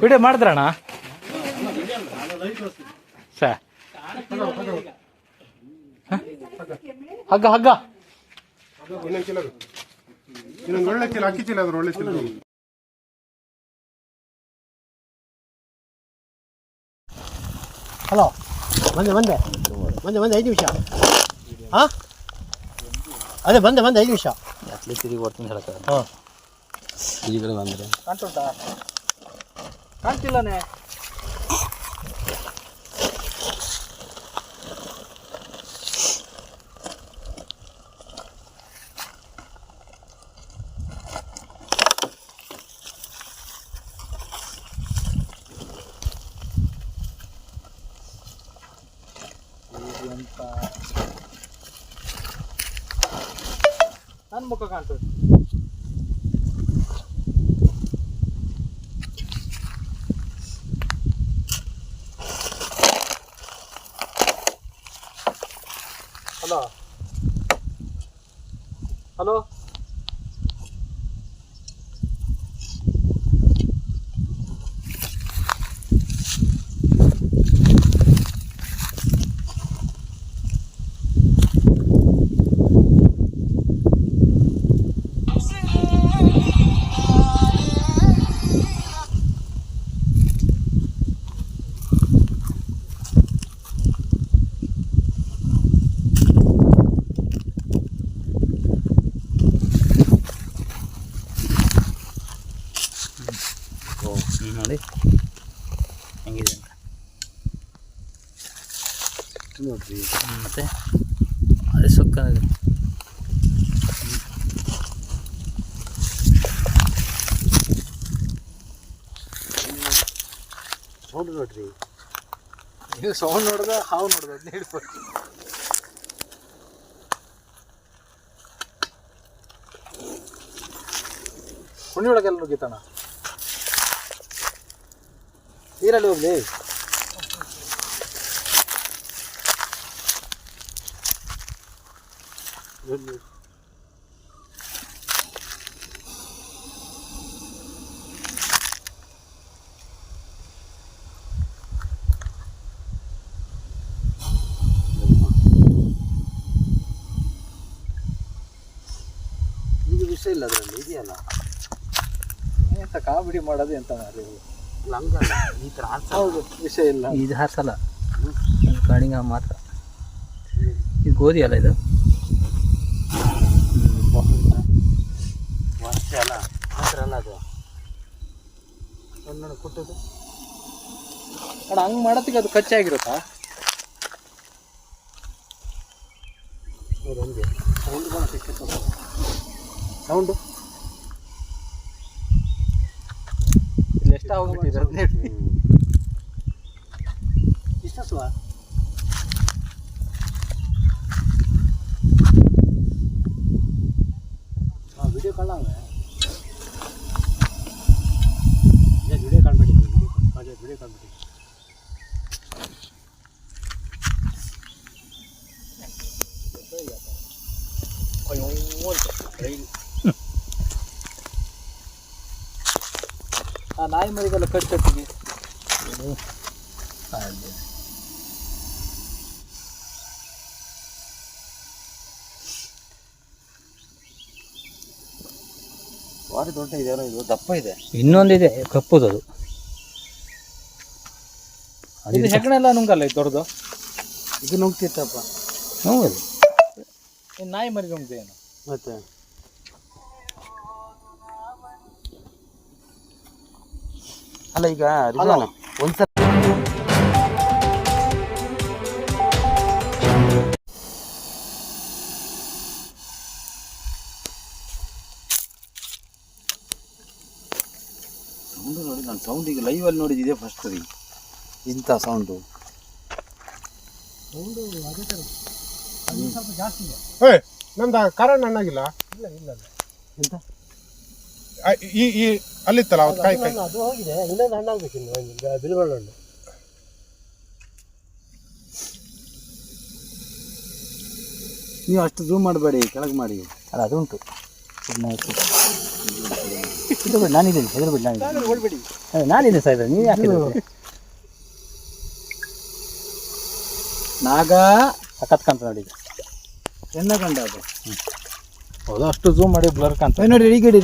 Video ಮಾಡಿದ್ರಣ್ಣ sir? ಹಗ್ಗ ಹಗ್ಗ ಇನ್ನೊಂದು ಒಳ್ಳೆ ಚೀಲ, ಅಕ್ಕಿ ಚೀಲ ಅದ್ರ ಒಳ್ಳೆ ಚೀಲ. ಹಲೋ, ಬಂದೆ 5 ನಿಮಿಷ. ಹಾಂ, ಅದೇ ಬಂದೆ 5 ನಿಮಿಷ. ತಿರುಗಿ ಬರ್ತೀನಿ ಹೇಳಕ್ಕೆ. ಹಾಂ, ಈ ಕಡೆ ಬಂದರೆ ಕಾಣ್ತುಂಟಾ? ಕಾಣ್ತಿಲ್ಲನೇ. ನನ್ನ ಮುಖ ಕಾಣ್ತದೆ. ಹಲೋ ಹಲೋ, ನೋಡಿ ಹೆಂಗಿದೆ ಅಂತ ನೋಡ್ರಿ. ಮತ್ತೆ ಅದೇ ಸೊಕ್ಕನಿದೆ. ಸೌಂಡ್ ನೋಡ್ರಿ. ನೀವು ಸೌಂಡ್ ನೋಡಿದ ಹಾವು ನೋಡಿದ ಅದನ್ನ ಹಿಡ್ಬೋದು. ಹುಣ್ಣಿ ಒಳಗೆಲ್ಲ ನುಗ್ಗಿತಾನ. ನೀರಲ್ಲಿ ಹೋಗ್ಲಿ. ಈಗ ವಿಷಯ ಇಲ್ಲ ಅದರಲ್ಲಿ, ಇದೆಯಲ್ಲ ಎಂತ ಕಾಮಿಡಿ ಮಾಡೋದು ಎಂತ ಮಾರಿ. ನಮ್ಗಲ್ಲ ಈ ಥರ ಹೌದು, ವಿಷಯ ಇಲ್ಲ. ಇದು ಹಾರ್ಸಲ್ಲ, ಕಾಡಿಂಗ ಮಾತ್ರ. ಇದು ಗೋಧಿ ಅಲ್ಲ, ಇದು ವರ್ಷ ಅಲ್ಲ ಮಾತ್ರ ಅಲ್ಲ ಅದು. ಒಂದು ಕುಟ್ಟದು ಅಣ್ಣ, ಹಂಗೆ ಮಾಡೋದಕ್ಕೆ ಅದು ಕಚ್ಚಾಗಿರುತ್ತಾ? ಹೌದು, ಹಂಗೆ ಸೌಂಡ್ ಬರೋದಕ್ಕೆ ಸೌಂಡು ಇಲ್ಲಿ ಎಷ್ಟು ಹೋಗ್ಬಿಟ್ಟಿದೆ? 15 ಇಷ್ಟ ಸ್ವ ವಿಡಿಯೋ ಕಾಣಂಗ ವಿಡಿಯೋ ಕಾಣ್ಬಿಟ್ಟಿದೆ. ವಿಡಿಯೋ ಕಾಣ್ಬಿಟ್ಟಿದೆ. ಆ ನಾಯಿ ಮರಿಗೆಲ್ಲ ಕಚ್ಚೊಟ್ಟಿಗೆ ಭಾರಿ ದೊಡ್ಡ ಇದೆ, ಇದು ದಪ್ಪ ಇದೆ. ಇನ್ನೊಂದಿದೆ ಕಪ್ಪುದು, ಅದು ಹೆಗಣ ಎಲ್ಲ ನುಂಗಲ್ಲ ಇದು ದೊಡ್ಡದು. ಇದು ನುಗ್ತಿತ್ತಪ್ಪ. ಹೌದು, ನಾಯಿ ಮರಿ ನುಗ್ದೇನು ಮತ್ತೆ? ಅಲ್ಲ ಈಗ ಒಂದ್ಸಲ ಸೌಂಡು ನೋಡಿ. ನಾನು ಸೌಂಡ್ ಈಗ ಲೈವಲ್ಲಿ ನೋಡಿದ್ದೆ ಫಸ್ಟ್ ರೀ, ಇಂಥ ಸೌಂಡು. ಸೌಂಡು ಅದೇ ಥರ ಸ್ವಲ್ಪ ಜಾಸ್ತಿ ಇದೆ. ನಮ್ದು ಕಾರಣ ಹಣ್ಣಾಗಿಲ್ಲ. ಇಲ್ಲ ಎಂತ ಈ ಅಲ್ಲಿತ್ತಲ್ಲ ಕಾಯಿ ಅದು ಹೋಗಿದೆ. ಇನ್ನೊಂದು ಹಣ್ಣಾಗಬೇಕು, ಇನ್ನು ಬಿಳಿಬಳ್ಳ ಹಣ್ಣು. ನೀವು ಅಷ್ಟು ಝೂಮ್ ಮಾಡಬೇಡಿ, ಕೆಳಗೆ ಮಾಡಿ. ಅಲ್ಲ, ಅದು ಉಂಟು. ಬಿಡಿ ನಾನಿದ್ದೀನಿ ಹೆದರ್ಬಿಡಿ ನಾನಿದ್ದೀನಿ ಓಡ್ಬಿಡಿ. ನಾನಿದ್ದೀನಿ ಸಾಹೇಬ್ರೆ ನೀವು ಯಾಕೆ ಹೆದರ್ತೀರಿ? ನಾಗ ಸಖತ್ ಕಾಣ್ತದೆ ನೋಡಿ ಈಗ. ಎನ್ನ ಗಂಡ ಅದು. ಹೌದು ಅಷ್ಟು ಝೂಮ್ ಮಾಡಿ ಬ್ಲರ್ ಕಾಣ್ತದೆ ನೋಡಿ ರೀಗಿಡಿ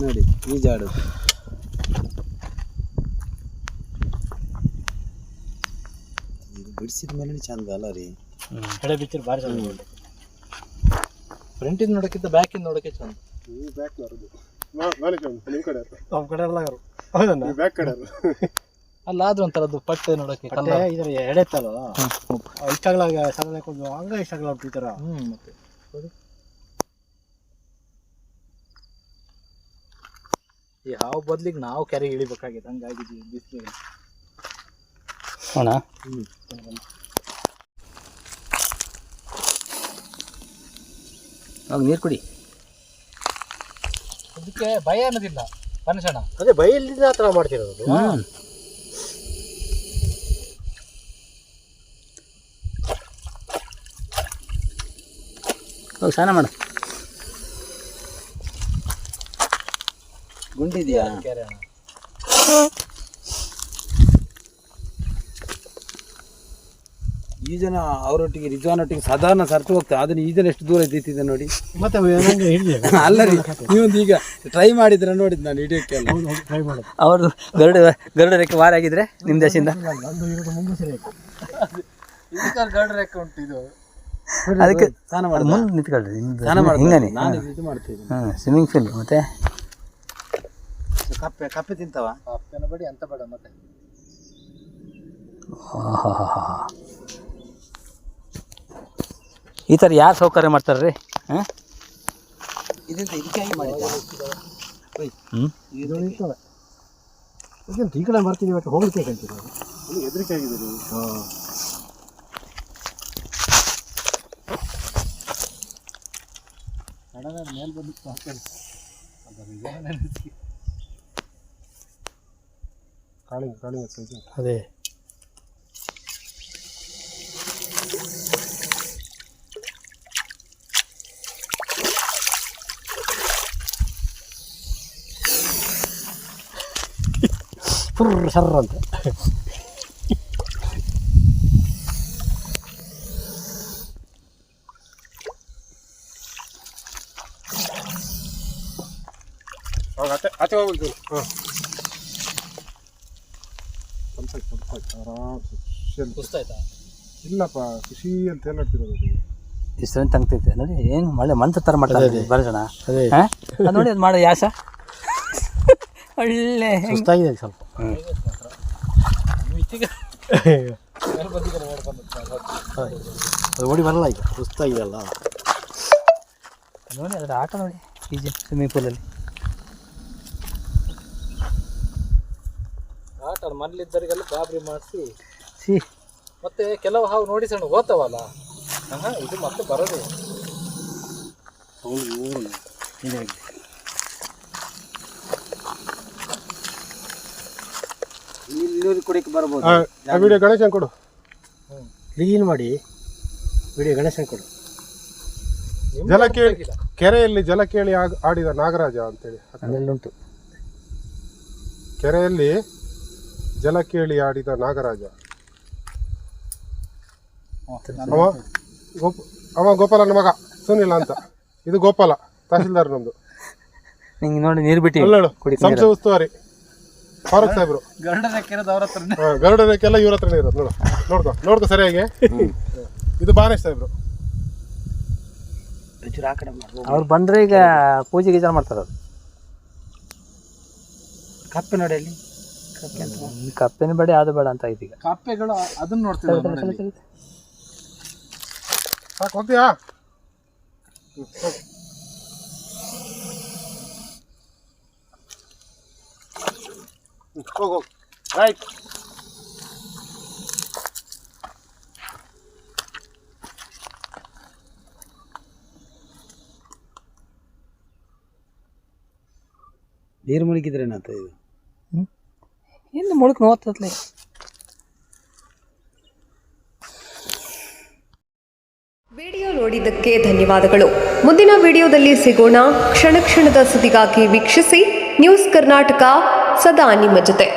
ನೋಡಿ ಈಜಾಡು. ಬಿಡಿಸಿದ ಮೇಲೆ ಚಂದ ಅಲ್ಲ ರೀ. ಕಡೆ ಬಿಚ್ಚರ್ ಭಾರಿ ಚಂದ. ಫ್ರಂಟಿಂದ ನೋಡೋಕ್ಕಿಂತ ಬ್ಯಾಕಿಂದ ನೋಡೋಕೆ ಚಂದ. ಬ್ಯಾಕ್ ಬರೋದು ನಾನೇ ನಿಮ್ಮ ಕಡೆ ನಮ್ಮ ಕಡೆ ಎಲ್ಲ ಹೌದಣ್ಣ ಬ್ಯಾಕ್ ಕಡೆ ಅಲ್ಲ ಆದ್ರೂ ಒಂಥರದ್ದು ಪಟ್ಟೆ ನೋಡೋಕೆ ಇದರ ಎಡೆತ್ತಲ್ಲ ಇಷ್ಟಾಗಲ ಸಣ್ಣ ಹಂಗ ಇಷ್ಟಾಗಲ ಈ ಥರ. ಮತ್ತೆ ಈ ಹಾವು ಬದ್ಲಿಗೆ ನಾವು ಕೆರೆಗೆ ಇಳಿಬೇಕಾಗಿದೆ ಹಂಗಾಗಿದ್ದೀವಿ ಬಿಸಿಲಿಗೆ. ಅಣ್ಣ ನೀರು ಕುಡಿ. ಅದಕ್ಕೆ ಭಯ ಅನ್ನೋದಿಲ್ಲ ಮನುಷ್ಯನ. ಅದೇ ಬೈಲಿಂದ ಆ ಥರ ಮಾಡ್ತಿರೋದು. ಹೋಗಿ ಸ್ನಾನ ಮಾಡು. ಗುಂಡಿದ್ಯಾ? ಕೆರೆ ಅಣ್ಣ. ಈ ಜನ ಅವರೊಟ್ಟಿಗೆ ರಿಜ್ವಾನೊಟ್ಟಿಗೆ ಸಾಧಾರಣ ಸರ್ತು ಹೋಗ್ತಾರೆ. ಅದನ್ನ ಈ ಜನ ಎಷ್ಟು ದೂರ ಇದ್ದಿದ್ದೆ ನೋಡಿ. ಮತ್ತೆ ಅಲ್ಲ ರೀ, ನೀವೊಂದು ಈಗ ಟ್ರೈ ಮಾಡಿದ್ರೆ ನೋಡಿದ್ ನಾನು ಹಿಡಿಯೋಕ್ಕೆ ಟ್ರೈ ಮಾಡೋದು. ಅವ್ರದ್ದು ಗರುಡ ರೇಖೆ ವಾರ ಆಗಿದ್ರೆ ನಿಮ್ಮ ದೇಶದಿಂದ ಗರುಡ ರೇಖೆ ಉಂಟು ಇದು. ಅದಕ್ಕೆ ಸ್ನಾನ ಮಾಡಿ ಮುಂದೆ ನಿಂತ್ಕೊಳ್ರಿ ಹಿಂಗನೆ ನಾನು ಇದು ಮಾಡ್ತೀನಿ. ಸ್ವಿಮ್ಮಿಂಗ್ ಫೂಲ್ ಮತ್ತೆ ಕಪ್ಪೆ ತಿಂತವ. ಕಪ್ಪೆನ ಬಡಿ ಅಂತ ಬೇಡ ಮತ್ತೆ. ಈ ಥರ ಯಾರು ಸೌಕರ್ಯ ಮಾಡ್ತಾರ್ರಿ? ಇದೆಂತ ಇದಕ್ಕಾಗಿ ಮಾಡಿದ್ದ? ಈ ಕಡೆ ಬರ್ತೀನಿ ಬಟ್ ಹೋಗ್ಲಿಕ್ಕೆ ಹೇಳ್ತೀವಿ. ಹೆದರಿಕೆ ಆಗಿದೆ. ಮೇಲೆ ಬಂದಿತ್ತು ಕಾಳಿಂಗ ಅದೇ ಫುರ್ ಸರ್ರ ಅಂತ. ಆಚೆ ಹೋಗ್ಬೇಕು. ಸುಸ್ತಾಯ್ತಾ? ಇಲ್ಲಪ್ಪ, ಖುಷಿ ಅಂತ ಹೇಳಾಡ್ತಿರೋದು. ಇಷ್ಟೊಂದು ತಂಗ್ತೈತೆ ನೋಡಿ. ಏನು ಮಳೆ ಮಂತ್ರ ಥರ ಮಾಡ್ತಾರೆ ಬರೋಣ. ಅದೇ ನೋಡಿ ಅದು ಮಾಡೋ ಯಾಸ ಒಳ್ಳೆ ಸುಸ್ತಾಗಿದೆ ಸ್ವಲ್ಪ. ಅದು ಓಡಿ ಬರಲ್ಲ ಈಗ, ಸುಸ್ತಾಗಿದೆಯಲ್ಲ ನೋಡಿ. ಅದರ ಆಟ ನೋಡಿ ಈಜು ಸ್ವಿಮ್ಮಿಂಗ್ ಪೂಲಲ್ಲಿ ಆಟ. ಮನೇಲಿದ್ದವರಿಗೆಲ್ಲ ಗಾಬರಿ ಮಾಡಿಸಿ ಮತ್ತೆ ಕೆಲವು ಹಾವು ನೋಡಿ ಸಣ್ಣ ಹೋಗ್ತಾವಲ್ಲ, ಇದು ಮತ್ತೆ ಬರೋದು. ಇಲ್ಲಿ ಕುಡಿಯಕ್ಕೆ ಬರ್ಬೋದು. ವಿಡಿಯೋ ಗಣೇಶನ್ ಕೊಡು, ಕ್ಲೀನ್ ಮಾಡಿ ವಿಡಿಯೋ ಗಣೇಶನ್ ಕೊಡು. ಜಲ ಕೇಳಿ ಕೆರೆಯಲ್ಲಿ ಜಲ ಕೇಳಿ ಆಡಿದ ನಾಗರಾಜ ಅಂತೇಳಿ ಅದರಲ್ಲುಂಟು. ಕೆರೆಯಲ್ಲಿ ಜಲ ಕೇಳಿ ಆಡಿದ ನಾಗರಾಜ. ಅವ ಗೋಪಾಲನ ಮಗ ಸುನಿಲ ಅಂತ. ಇದು ಗೋಪಾಲ ತಹಸೀಲ್ದಾರ್ ನಮ್ದು. ನಿಂಗೆ ನೋಡಿ ನೀರು ಬಿಟ್ಟು ಸಂಸ್ಥೆ ಉಸ್ತುವಾರಿ ಫಾರೂಕ್ ಸಾಹೇಬ್ರು. ಗರುಡ ರೇಖೆಲ್ಲ ಇವ್ರ ಹತ್ರನೇ ಇರೋದು. ನೋಡ್ಕೊ ಸರಿಯಾಗಿ. ಇದು ಬಾನೇಶ್ ಸಾಹೇಬ್ರು. ಅವ್ರು ಬಂದ್ರೆ ಈಗ ಪೂಜೆ ಗೀಜೆ ಮಾಡ್ತಾರೆ. ಅದು ಕಪ್ಪೆ ನೋಡಿ ಅಲ್ಲಿ, ಕಪ್ಪೆನ ಬೇಡ ಅದು ಬೇಡ ಅಂತ ಐತಿ. ಈಗ ಕಪ್ಪೆಗಳು ಅದನ್ನ ನೋಡ್ತೀವಿ. ಸಾಕು, ಹೋಗ್ತೀಯಾ? ಹೋಗು. ರೈಟ್. ನೀರು ಮುಳುಗಿದ್ರೇನಂತ ಇದು? ಇನ್ನು ಮುಳುಕ್ ನೋಡ್ತತ್ಲೆ. ವಿಡಿಯೋ ನೋಡಿದ್ದಕ್ಕೆ ಧನ್ಯವಾದಗಳು. ಮುಂದಿನ ವಿಡಿಯೋದಲ್ಲಿ ಸಿಗೋಣ. ಕ್ಷಣ ಕ್ಷಣದ ಸುದ್ದಿಗಾಗಿ ವೀಕ್ಷಿಸಿ ನ್ಯೂಸ್ ಕರ್ನಾಟಕ, ಸದಾ ನಿಮ್ಮ ಜೊತೆ.